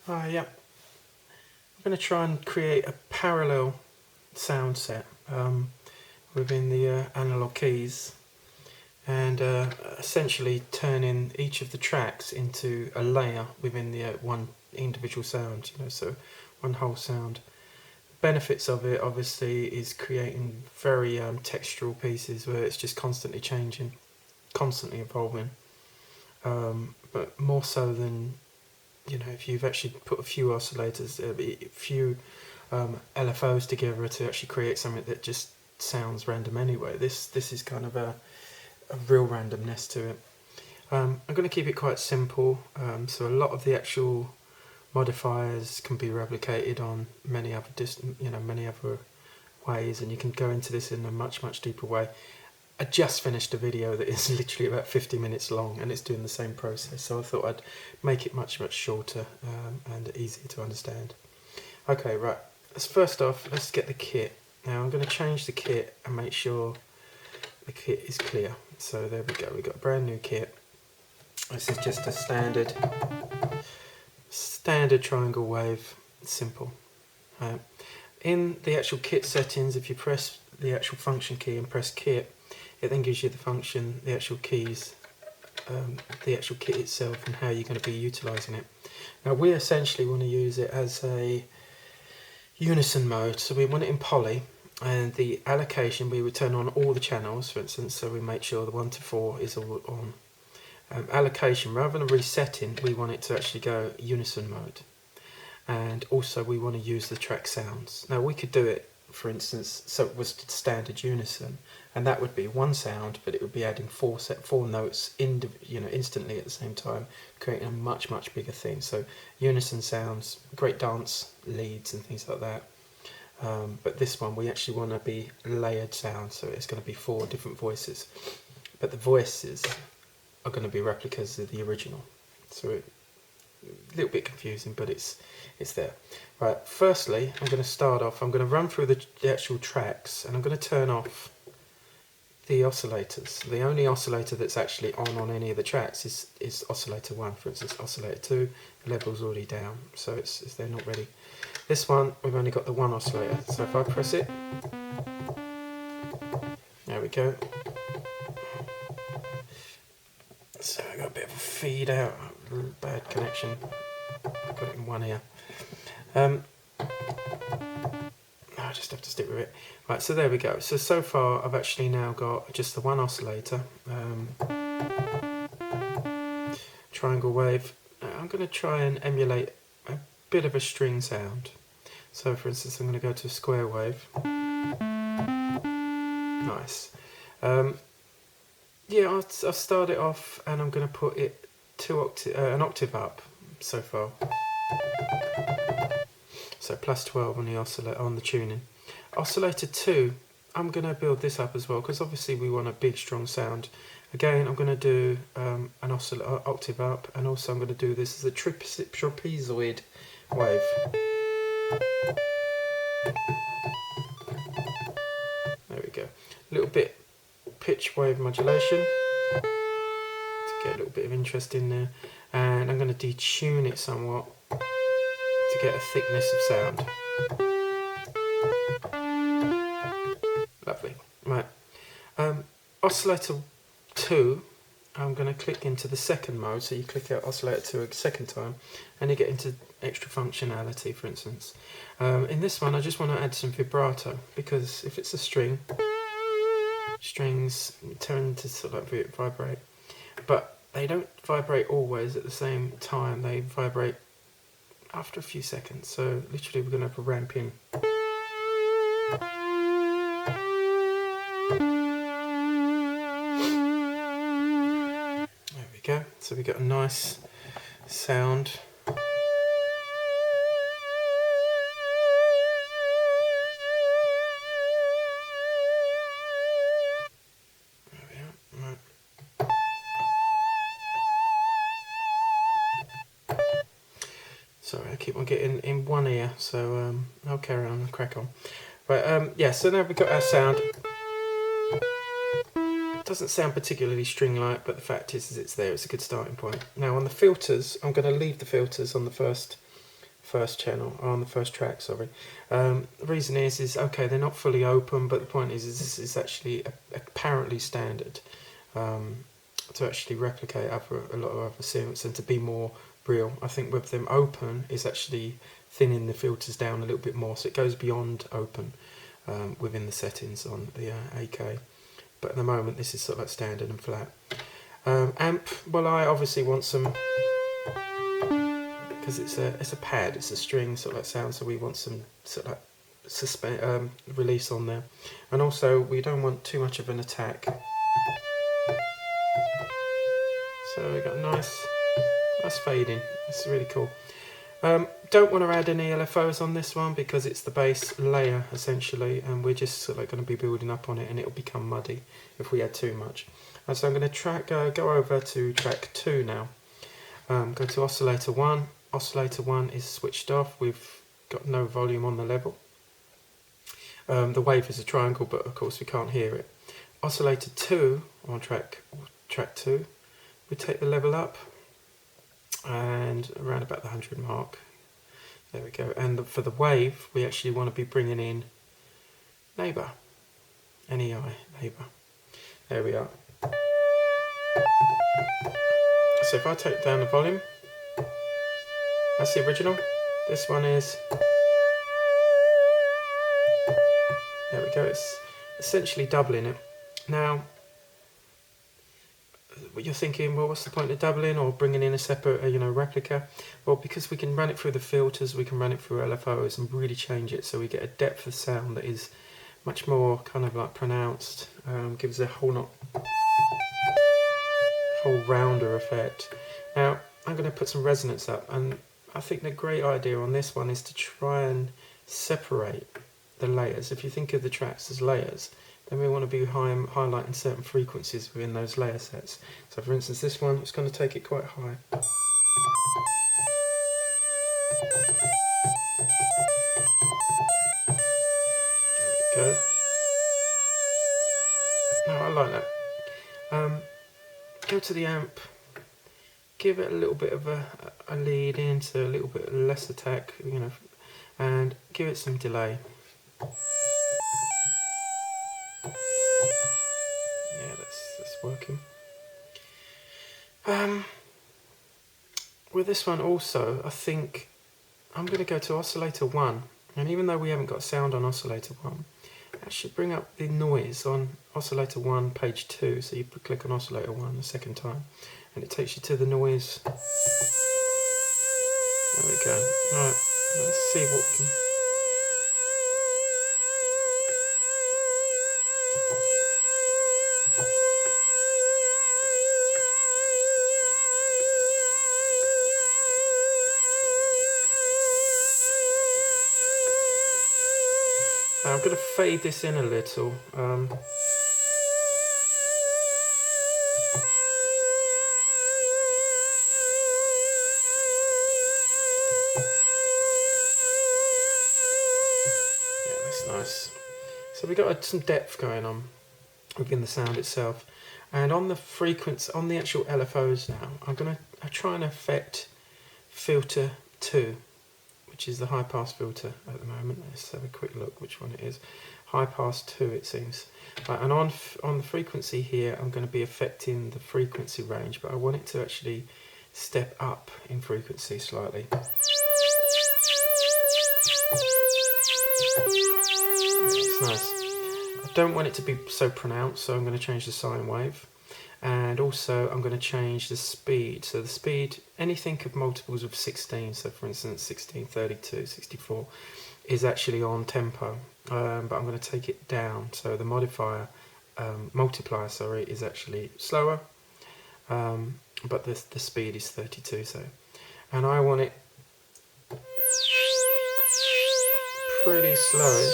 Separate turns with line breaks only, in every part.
Yeah, I'm going to try and create a parallel sound set within the analog keys, and essentially turning each of the tracks into a layer within the one individual sound, so one whole sound. Benefits of it obviously is creating very textural pieces where it's just constantly changing, constantly evolving, but more so than if you've actually put a few oscillators, a few LFOs together to actually create something that just sounds random anyway. This is kind of a real randomness to it. I'm going to keep it quite simple, so a lot of the actual modifiers can be replicated on many other many other ways, and you can go into this in a much deeper way. I just finished a video that is literally about 50 minutes long, and it's doing the same process, so I thought I'd make it much shorter and easier to understand. Okay, right, first off, let's get the kit. Now I'm going to change the kit and make sure the kit is clear. So there we go, we've got a brand new kit. This is just a standard triangle wave, simple. In the actual kit settings, if you press the actual function key and press kit, it then gives you the function, the actual keys, the actual kit itself, and how you're going to be utilising it. Now we essentially want to use it as a unison mode, so we want it in poly, and the allocation, we would turn on all the channels, for instance, so we make sure the 1 to 4 is all on. Allocation, rather than resetting, we want it to actually go unison mode, and also we want to use the track sounds. Now we could do it, for instance, so it was standard unison, and that would be one sound, but it would be adding four notes instantly at the same time, creating a much bigger thing. So unison sounds, great dance leads and things like that. But this one, we actually want to be layered sound, so it's going to be 4 different voices, but the voices are going to be replicas of the original. So a little bit confusing, but it's there. Right, firstly, I'm going to start off, I'm going to run through the actual tracks, and I'm going to turn off the oscillators. The only oscillator that's actually on any of the tracks is oscillator 1, for instance. Oscillator 2, the level's already down, so they're not ready. This one, we've only got the one oscillator, so if I press it, there we go. So I got a bit of a feed out, bad connection. I've got it in one ear. I just have to stick with it. Right, so there we go. So far I've actually now got just the one oscillator. Triangle wave. I'm going to try and emulate a bit of a string sound. So for instance, I'm going to go to a square wave. Nice. Yeah, I'll start it off, and I'm going to put it an octave up so far. So plus 12 on the on the tuning. Oscillator 2, I'm going to build this up as well, because obviously we want a big strong sound. Again, I'm going to do an octave up, and also I'm going to do this as a trapezoid wave. There we go. A little bit pitch wave modulation to get a little bit of interest in there, and I'm going to detune it somewhat to get a thickness of sound. Lovely. Right. Oscillator 2, I'm going to click into the second mode, so you click out oscillator 2 a second time and you get into extra functionality, for instance. In this one I just want to add some vibrato, because if it's a string, strings tend to sort of vibrate, but they don't vibrate always at the same time, they vibrate after a few seconds, so literally we're going to have a ramp in. There we go, so we got a nice sound. Sorry, I keep on getting in one ear, so I'll carry on and crack on. Right, yeah, so now we've got our sound. It doesn't sound particularly string-like, but the fact is it's there, it's a good starting point. Now on the filters, I'm going to leave the filters on the first first channel, on the first track, sorry. The reason is okay, they're not fully open, but the point is this is actually apparently standard to actually replicate a lot of other synths and to be more real. I think with them open is actually thinning the filters down a little bit more, so it goes beyond open within the settings on the AK. But at the moment this is sort of like standard and flat. Amp, well, I obviously want some, because it's a pad, it's a string sort of like sound, so we want some sort of like release on there, and also we don't want too much of an attack. So we got nice fading. It's really cool. Don't want to add any LFOs on this one because it's the base layer essentially, and we're just sort of going to be building up on it, and it'll become muddy if we add too much. And so I'm going to go over to track 2 now. Go to oscillator 1. Oscillator 1 is switched off. We've got no volume on the level. The wave is a triangle, but of course we can't hear it. Oscillator 2 on track 2, we take the level up and around about the 100 mark. There we go. And for the wave, we actually want to be bringing in neighbour. NEI, neighbour. There we are. So if I take down the volume, that's the original. This one is, there we go, it's essentially doubling it. Now, you're thinking, well, what's the point of doubling or bringing in a separate, replica? Well, because we can run it through the filters, we can run it through LFOs and really change it so we get a depth of sound that is much more kind of like pronounced, gives a whole rounder effect. Now, I'm going to put some resonance up, and I think the great idea on this one is to try and separate the layers. If you think of the tracks as layers, then we want to be highlighting certain frequencies within those layer sets. So for instance, this one, it's going to take it quite high. There we go. No, I like that. Go to the amp, give it a little bit of a lead into a little bit less attack, and give it some delay. Yeah, that's working. With this one also, I think I'm going to go to oscillator 1, and even though we haven't got sound on oscillator 1, that should bring up the noise on oscillator 1 page 2, so you click on oscillator 1 the second time and it takes you to the noise. There we go. Right, let's see what we can... I'm going to fade this in a little. Yeah, that's nice. So we've got some depth going on within the sound itself. And on the frequency, on the actual LFOs now, I'm going to try and affect filter 2. Which is the high pass filter at the moment. Let's have a quick look which one it is. High pass 2 it seems. Right, and on the frequency here I'm going to be affecting the frequency range, but I want it to actually step up in frequency slightly. Yeah, it's nice. I don't want it to be so pronounced, so I'm going to change the sine wave. And also I'm going to change the speed. So the speed, anything of multiples of 16, so for instance 16, 32, 64, is actually on tempo, but I'm going to take it down. So the multiplier, is actually slower, but the speed is 32. So, and I want it pretty slow.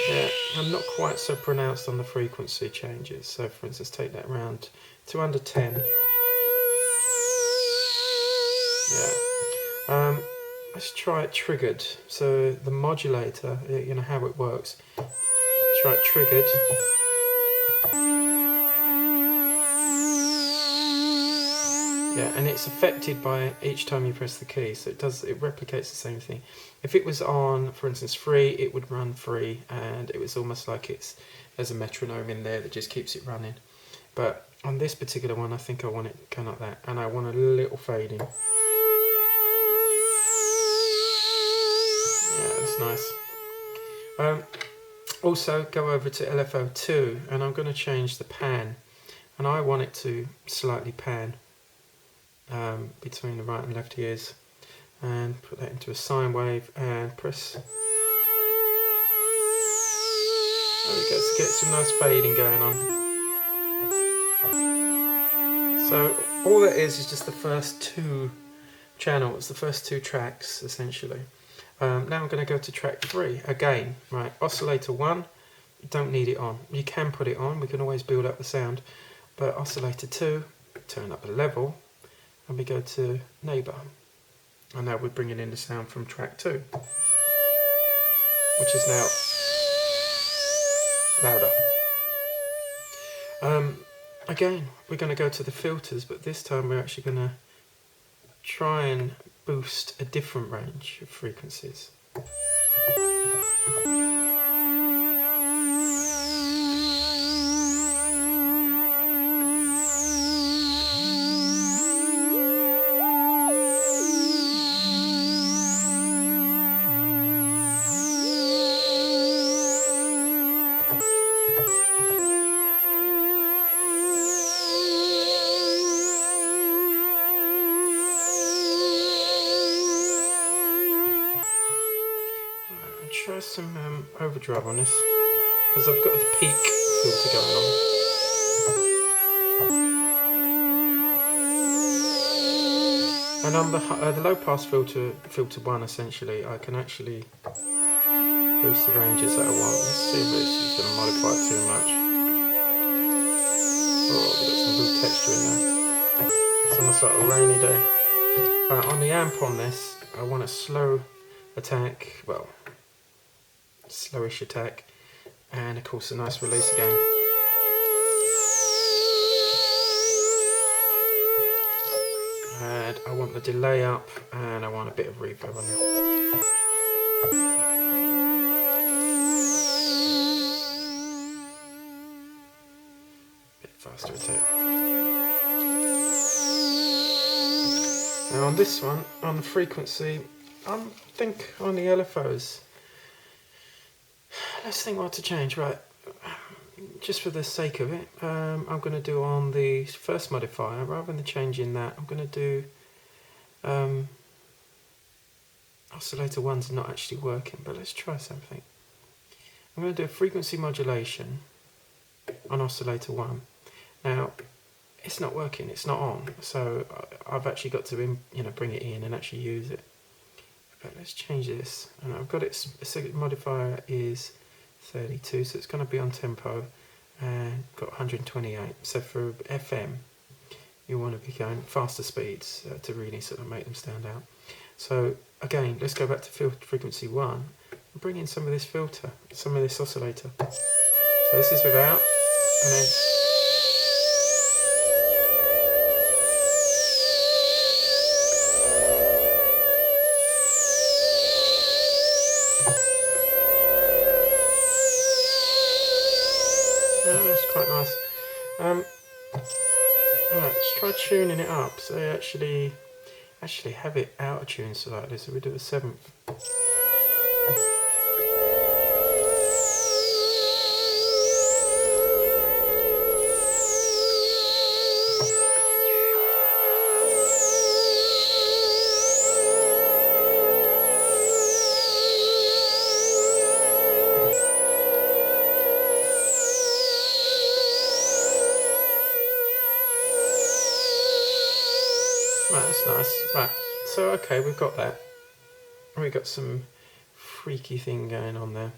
Yeah, I'm not quite so pronounced on the frequency changes. So for instance, take that round to under 10. Yeah. Let's try it triggered. So the modulator, how it works. Try it triggered. Yeah, and it's affected by each time you press the key, so it replicates the same thing. If it was on, for instance, 3, it would run 3, and it was almost like there's a metronome in there that just keeps it running. But on this particular one, I think I want it kind of like that, and I want a little fading. Yeah, that's nice. Also, go over to LFO2, and I'm going to change the pan, and I want it to slightly pan between the right and left ears, and put that into a sine wave and press. There we go, to get some nice fading going on. So all that is just the first 2 channels, the first 2 tracks essentially. Now I'm going to go to track 3 again. Right, oscillator 1, you don't need it on. You can put it on, we can always build up the sound, but oscillator 2, turn up the level, and we go to neighbour. And now we're bringing in the sound from track 2, which is now louder. Again, we're going to go to the filters, but this time we're actually going to try and boost a different range of frequencies. Try some overdrive on this, because I've got the peak filter going on. And on the low pass filter 1 essentially, I can actually boost the ranges that I want. Let's see if it's going to modify it too much. Oh, we've got some blue texture in there. It's almost like a rainy day. On the amp on this, I want a slow attack, well, slowish attack, and of course a nice release again. And I want the delay up, and I want a bit of reverb on it. Bit faster attack. Now on this one, on the frequency, I think on the LFOs, let's think what to change. Right, just for the sake of it, I'm going to do on the first modifier, rather than changing that, I'm going to do oscillator 1's not actually working, but let's try something. I'm going to do a frequency modulation on oscillator 1. Now it's not working, it's not on, so I've actually got to bring it in and actually use it. But let's change this, and I've got it, the modifier is 32, so it's going to be on tempo, and got 128. So for FM, you want to be going faster speeds to really sort of make them stand out. So again, let's go back to frequency 1 and bring in some of this filter, some of this oscillator. So this is without, and then that's quite nice. Right, let's try tuning it up. So actually have it out of tune slightly. So we do a 7th. Right, that's nice. Right, so okay, we've got that. We've got some freaky thing going on there.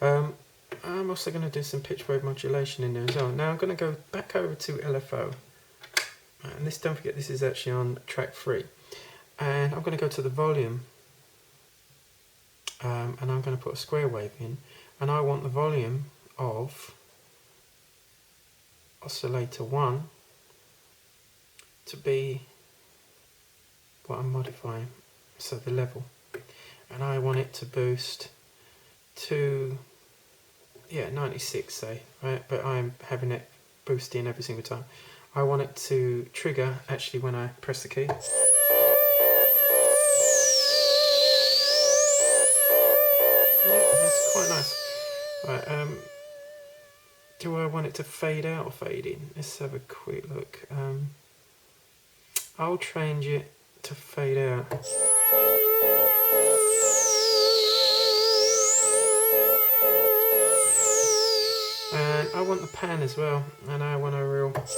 I'm also going to do some pitch wave modulation in there as well. Now I'm going to go back over to LFO. Right, and this, don't forget, this is actually on track 3. And I'm going to go to the volume. And I'm going to put a square wave in. And I want the volume of oscillator 1 to be what I'm modifying, so the level, and I want it to boost to 96 say, right, but I'm having it boosting every single time. I want it to trigger actually when I press the key. That's quite nice. Right, do I want it to fade out or fade in? Let's have a quick look. I'll change it to fade out. And I want the pan as well, and I want a real nice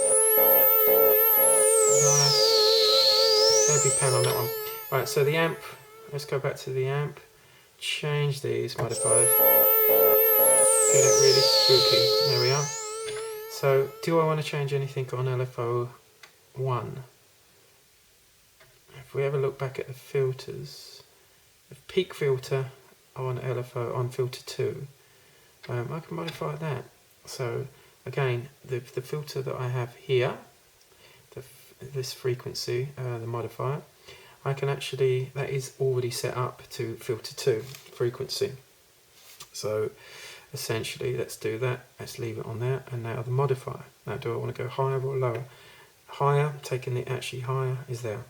heavy pan on that one. Right, so the amp, let's go back to the amp, change these modifiers, get it really spooky. There we are. So, do I want to change anything on LFO 1? If we have a look back at the filters, the peak filter on LFO on filter 2, I can modify that. So again, the filter that I have here, this frequency, the modifier, I can actually, that is already set up to filter 2 frequency. So essentially, let's do that. Let's leave it on there. And now the modifier. Now, do I want to go higher or lower? Higher, taking it actually higher, is there.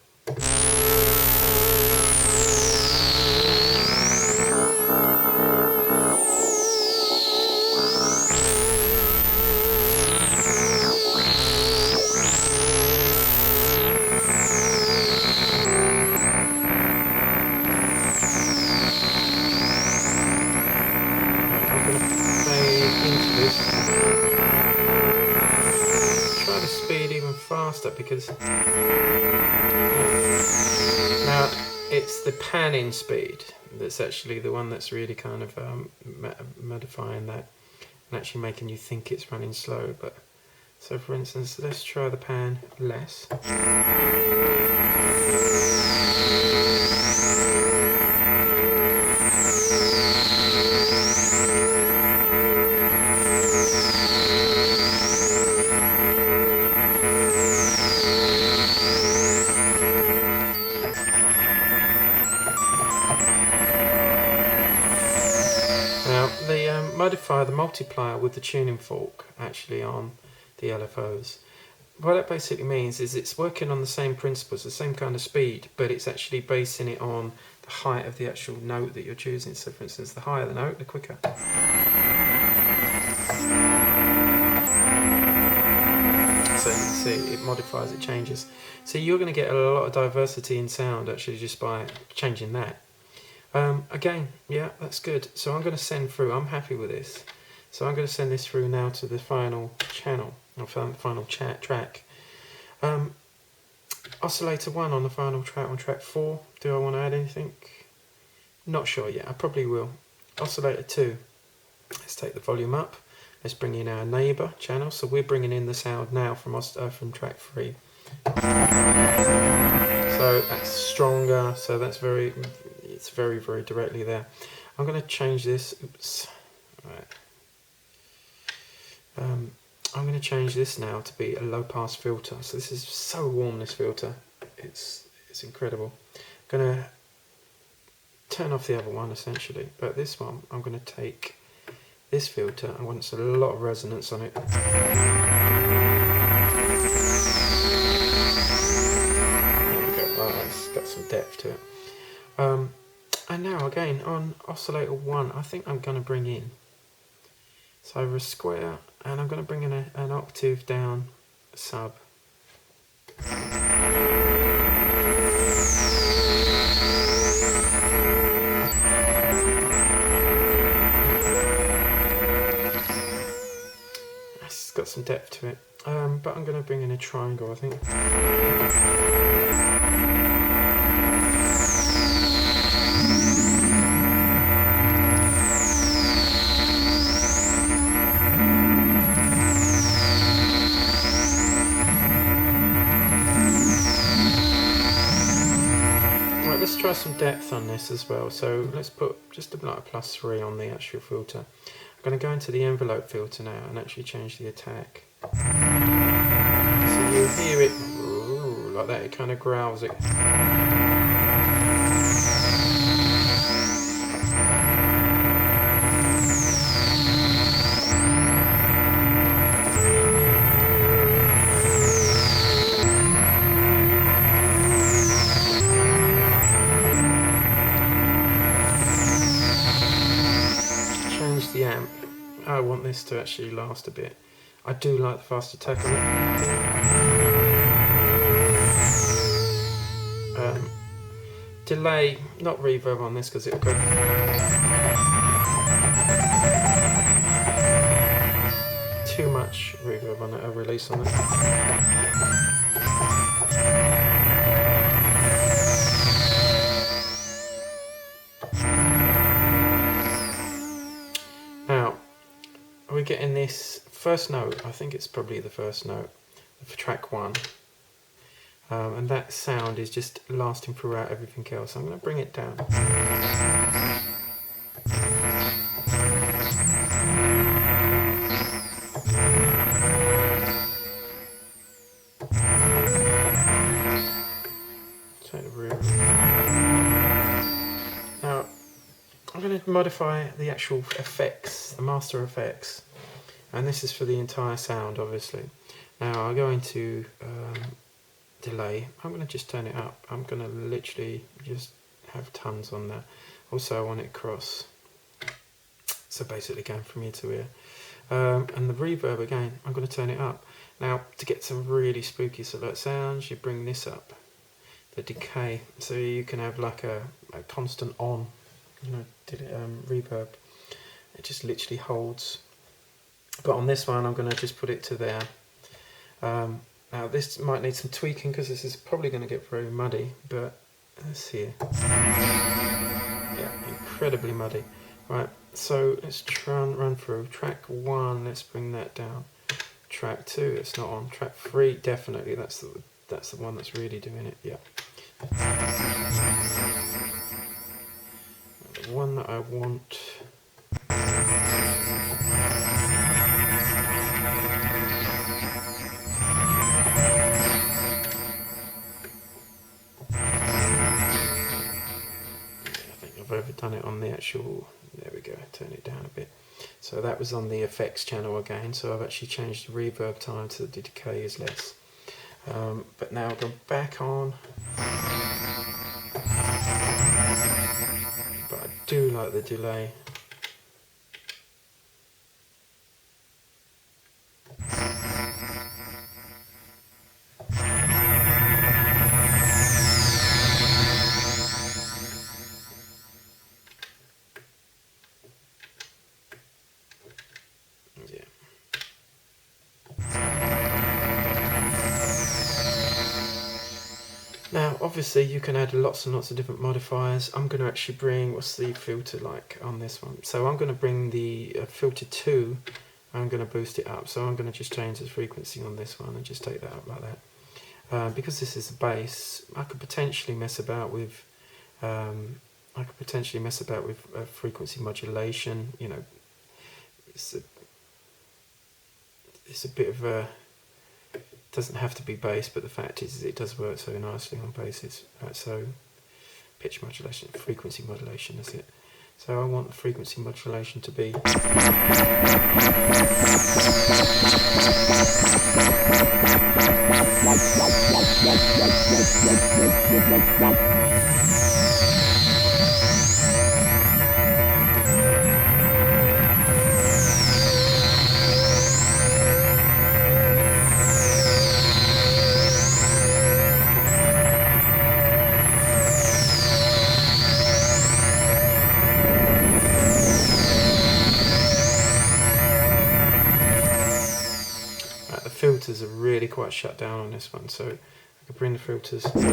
Faster because now it's the panning speed that's actually the one that's really kind of modifying that and actually making you think it's running slow. But so for instance, let's try the pan less. Modify the multiplier with the tuning fork actually on the LFOs. What that basically means is it's working on the same principles, the same kind of speed, but it's actually basing it on the height of the actual note that you're choosing. So for instance, the higher the note, the quicker. So you can see it modifies, it changes. So you're going to get a lot of diversity in sound actually just by changing that. Again, yeah, that's good. So I'm going to send through, I'm happy with this. So I'm going to send this through now to the final channel, or final track. Oscillator 1 on the final track, on track 4. Do I want to add anything? Not sure yet, I probably will. Oscillator 2, let's take the volume up. Let's bring in our neighbour channel. So we're bringing in the sound now from track 3. So that's stronger, so that's very, very directly there. I'm going to change this, oops, right. I'm going to change this now to be a low pass filter. So this is so warm, this filter, it's incredible. I'm going to turn off the other one essentially, but this one, I'm going to take this filter, I want a lot of resonance on it. There we go, oh, it's got some depth to it. And now again on oscillator 1, I think I'm going to bring in, so over a square, and I'm going to bring in an octave down sub. It's got some depth to it, but I'm going to bring in a triangle, I think. Let's try some depth on this as well. So let's put just like a +3 on the actual filter. I'm going to go into the envelope filter now and actually change the attack. So you hear it like that, it kind of growls it. I want this to actually last a bit. I do like the fast attack of it. Delay, not reverb on this because it'll go. Too much reverb on it, a release on it. Now, we're getting this first note, I think it's probably the first note for track 1. And that sound is just lasting throughout everything else. I'm going to bring it down. Now, I'm going to modify the actual effects, the master effects, and this is for the entire sound, obviously. Now, I'll go into delay. I'm going to just turn it up. I'm going to literally just have tons on there. Also, I want it across. So basically going from ear to ear. And the reverb again, I'm going to turn it up. Now, to get some really spooky select sounds, you bring this up. The decay, so you can have like a constant on, you know, reverb. It just literally holds. But on this one, I'm going to just put it to there. Now this might need some tweaking because this is probably going to get very muddy, but let's see. Yeah, incredibly muddy. Right, so let's try and run through. Track 1, let's bring that down. Track 2, it's not on. Track 3, definitely, that's the one that's really doing it, yeah. The one that I want. I've overdone it on the actual, there we go, turn it down a bit. So that was on the effects channel again, so I've actually changed the reverb time so the decay is less. But now I'll go back on. But I do like the delay. Now, obviously, you can add lots and lots of different modifiers. I'm going to actually bring, what's the filter like on this one? So I'm going to bring the filter 2, I'm going to boost it up. So I'm going to just change the frequency on this one and just take that up like that. Because this is a bass, I could potentially mess about with, frequency modulation. You know, it's a bit of a. Doesn't have to be bass, but the fact is it does work so nicely on basses. Right, so pitch modulation, frequency modulation, that's it. So I want the frequency modulation to be filters are really quite shut down on this one, so I could bring the filters. And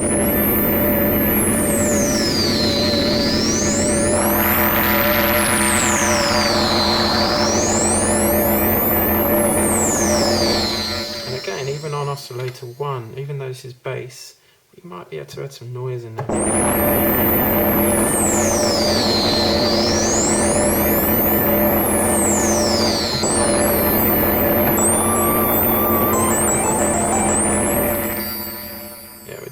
again, even on oscillator 1, even though this is bass, you might be able to add some noise in there.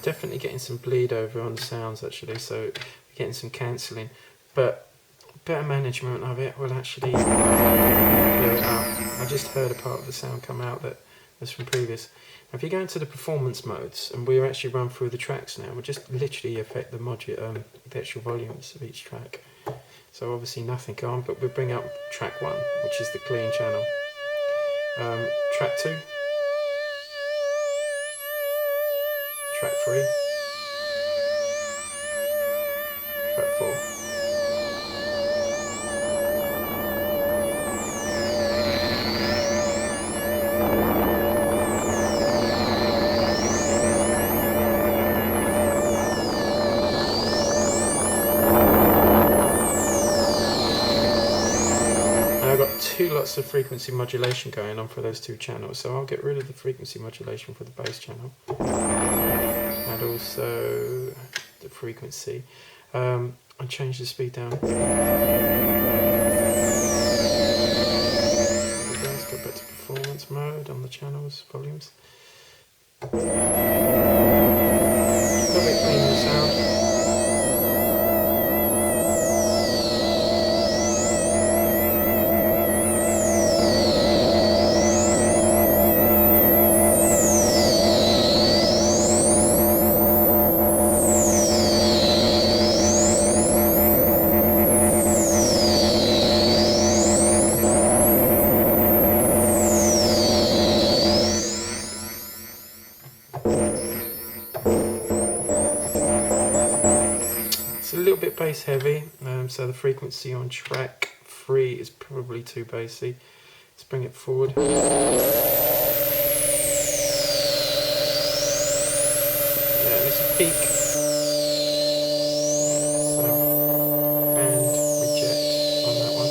Definitely getting some bleed over on the sounds actually, so getting some cancelling, but better management of it will actually clear it up. I just heard a part of the sound come out that was from previous. Now if you go into the performance modes, and we'll actually run through the tracks now, we'll just literally affect the actual volumes of each track. So obviously nothing on, but we'll bring up track 1, which is the clean channel. Track 2, track 3, track 4. I've got 2 lots of frequency modulation going on for those 2 channels, so I'll get rid of the frequency modulation for the bass channel and also the frequency. I'll change the speed down. Let's go back to performance mode on the channels, volumes. A little bit cleaner sound. It's a little bit bass heavy, so the frequency on track 3 is probably too bassy. Let's bring it forward. Yeah, there's a peak. So, band reject on that one.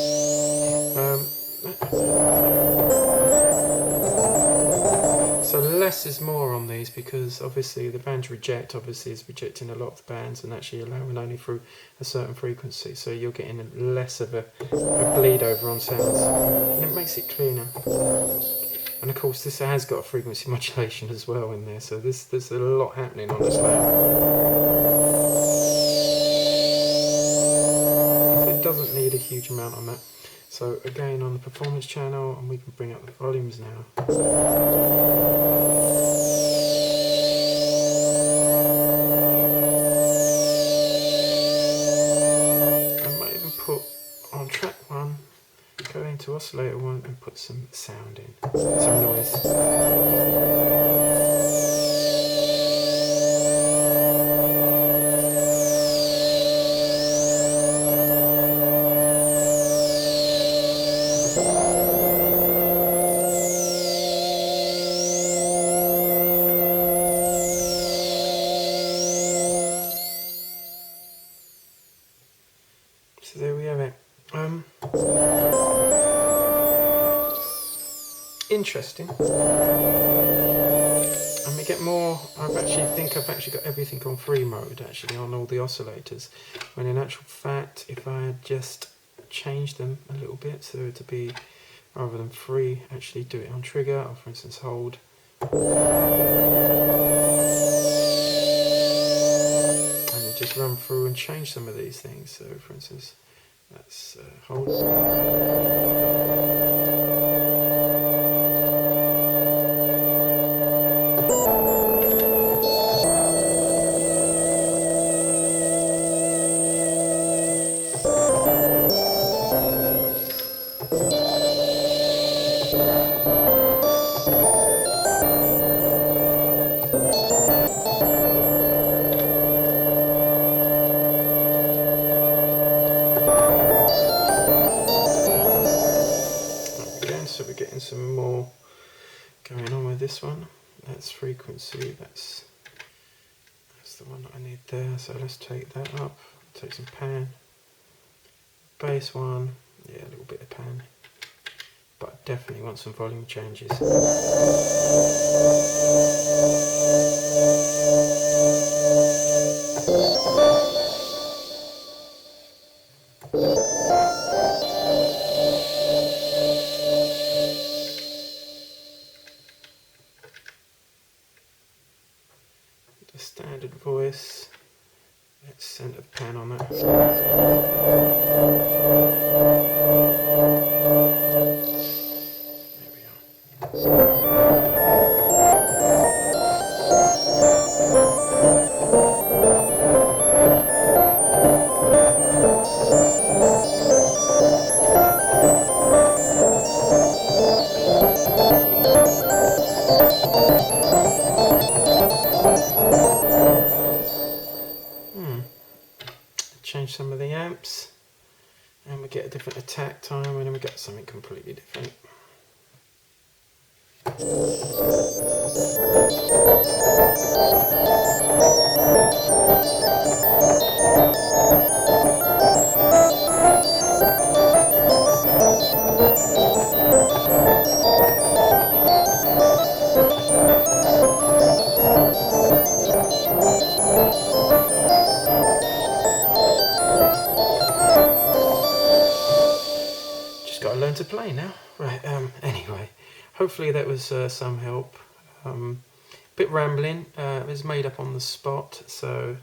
So less is more on these, because obviously the band reject obviously is rejecting a lot of the bands and actually allowing only through a certain frequency, so you're getting less of a bleed over on sounds, and it makes it cleaner. And of course this has got a frequency modulation as well in there, so there's a lot happening on this layer. It doesn't need a huge amount on that. So again, on the performance channel, and we can bring up the volumes now. I might even put on track 1, go into oscillator 1 and put some sound in, some noise. So there we have it. Interesting. And we get more. I've actually got everything on free mode actually on all the oscillators, when in actual fact if I had just changed them a little bit, so to be, rather than free, actually do it on trigger, or for instance hold. And you just run through and change some of these things. So for instance, that's hold. So we're getting some more going on with this one. That's frequency, that's the one that I need there. So let's take that up, take some pan. Bass one, yeah, a little bit of pan. But I definitely want some volume changes. The standard voice, let's center the pan on that. There we are. change some of the amps, and we get a different attack time, and then we get something completely different. Just got to learn to play now. Right, anyway, hopefully that was some help. Bit rambling, it was made up on the spot, so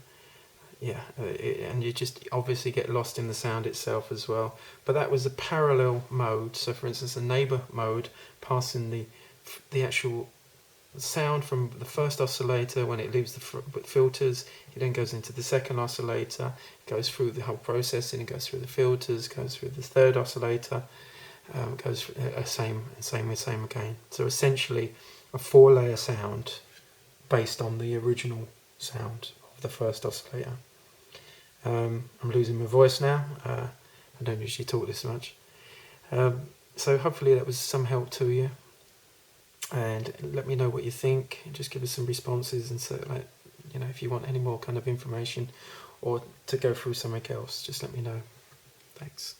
yeah, and you just obviously get lost in the sound itself as well. But that was a parallel mode, so for instance a neighbour mode, passing the actual sound from the first oscillator when it leaves the filters, it then goes into the second oscillator, goes through the whole processing, it goes through the filters, goes through the third oscillator, goes same again. So essentially a 4-layer sound based on the original sound of the first oscillator. I'm losing my voice now. I don't usually talk this much. So hopefully that was some help to you. And let me know what you think. Just give us some responses, and so, like, you know, if you want any more kind of information or to go through something else, just let me know. Thanks.